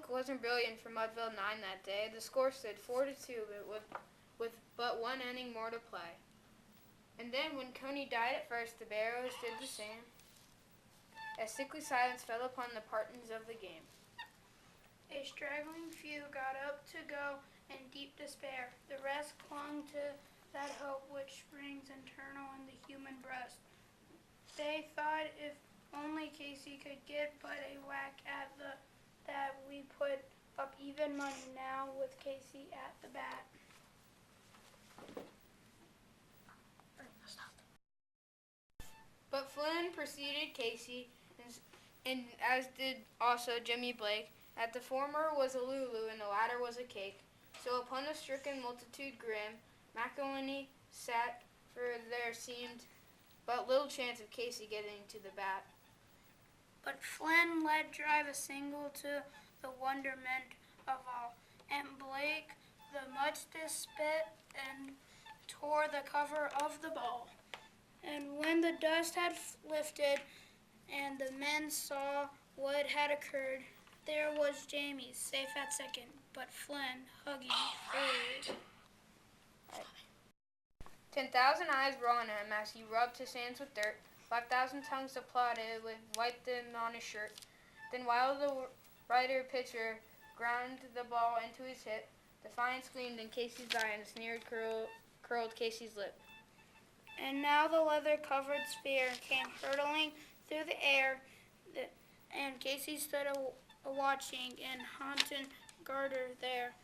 wasn't brilliant for Mudville 9 that day. The score stood 4-2, with but one inning more to play. And then, when Coney died at first, the Barrows did the same, as sickly silence fell upon the partings of the game. A straggling few got up to go in deep despair. The rest clung to that hope which springs eternal in the human breast. They thought if only Casey could get but a whack at that we put up even money now with Casey at the bat. But Flynn preceded Casey, and as did also Jimmy Blake. At the former was a Lulu, and the latter was a cake. So upon the stricken multitude grim, McElhinney sat, for there seemed but little chance of Casey getting to the bat. But Flynn let drive a single to the wonderment of all, and Blake the much spit and tore the cover of the ball. And when the dust had lifted and the men saw what had occurred, there was Jamie safe at second, but Flynn hugging third. 10,000 eyes were on him as he rubbed his hands with dirt. 5,000 tongues applauded with wiped them on his shirt. Then while the rider pitcher ground the ball into his hip, defiance gleamed in Casey's eye and a sneer curled Casey's lip. And now the leather-covered sphere came hurtling through the air, and Casey stood watching in haunted garter there.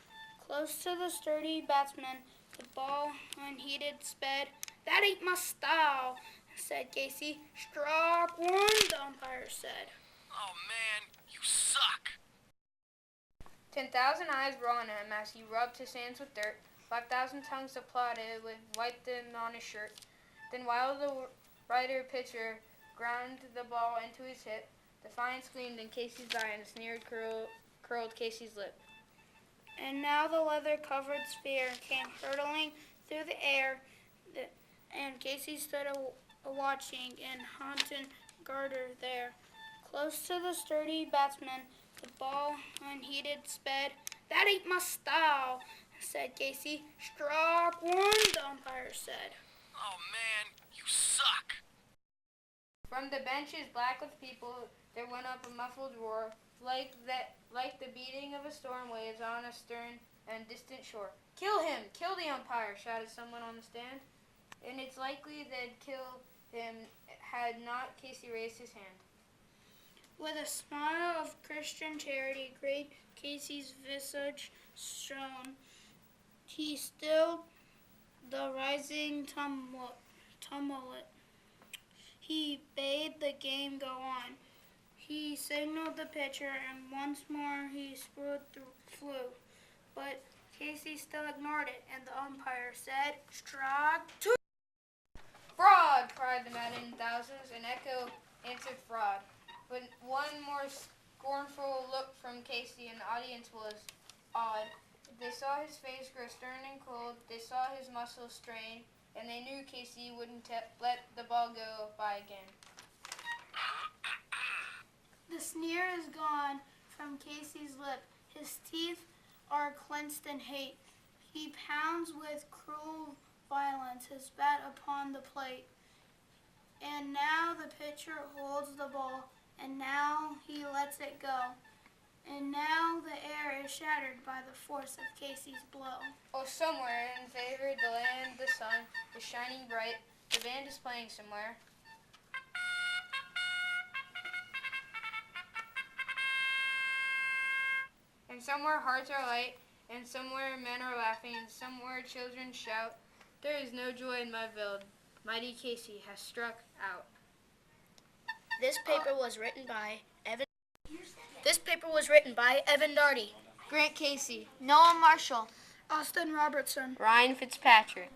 Close to the sturdy batsman, the ball unheeded sped. "That ain't my style," said Casey. "Strike one," the umpire said. "Oh, man, you suck." 10,000 eyes were on him as he rubbed his hands with dirt. 5,000 tongues applauded with wiped them on his shirt. Then while the rider pitcher ground the ball into his hip, defiance gleamed in Casey's eye and a sneer curled Casey's lip. And now the leather-covered sphere came hurtling through the air, and Casey stood watching in haunted garter there. Close to the sturdy batsman, the ball unheeded sped. "That ain't my style," said Casey. "Strike one," the umpire said. "Oh, man, you suck." From the benches black with people, there went up a muffled roar, like the beating of a storm waves on a stern and distant shore. "Kill him! Kill the umpire!" shouted someone on the stand. And it's likely they'd kill him had not Casey raised his hand. With a smile of Christian charity, great Casey's visage shone. He stilled the rising tumult. He bade the game go on. He signaled the pitcher, and once more he flew. But Casey still ignored it, and the umpire said, "Strike two." "Fraud!" cried the maddened thousands. An echo answered fraud. But one more scornful look from Casey, and the audience was awed. They saw his face grow stern and cold. They saw his muscles strain, and they knew Casey wouldn't let the ball go by again. The sneer is gone from Casey's lip. His teeth are clenched in hate. He pounds with cruel violence his bat upon the plate. And now the pitcher holds the ball, and now he lets it go. And now the air is shattered by the force of Casey's blow. Oh, somewhere in favor, the land, the sun is shining bright. The band is playing somewhere. And somewhere hearts are light, and somewhere men are laughing, and somewhere children shout. There is no joy in Mudville. Mighty Casey has struck out. This paper was written by Evan Darty, Grant Casey, Noah Marshall, Austin Robertson, Ryan Fitzpatrick.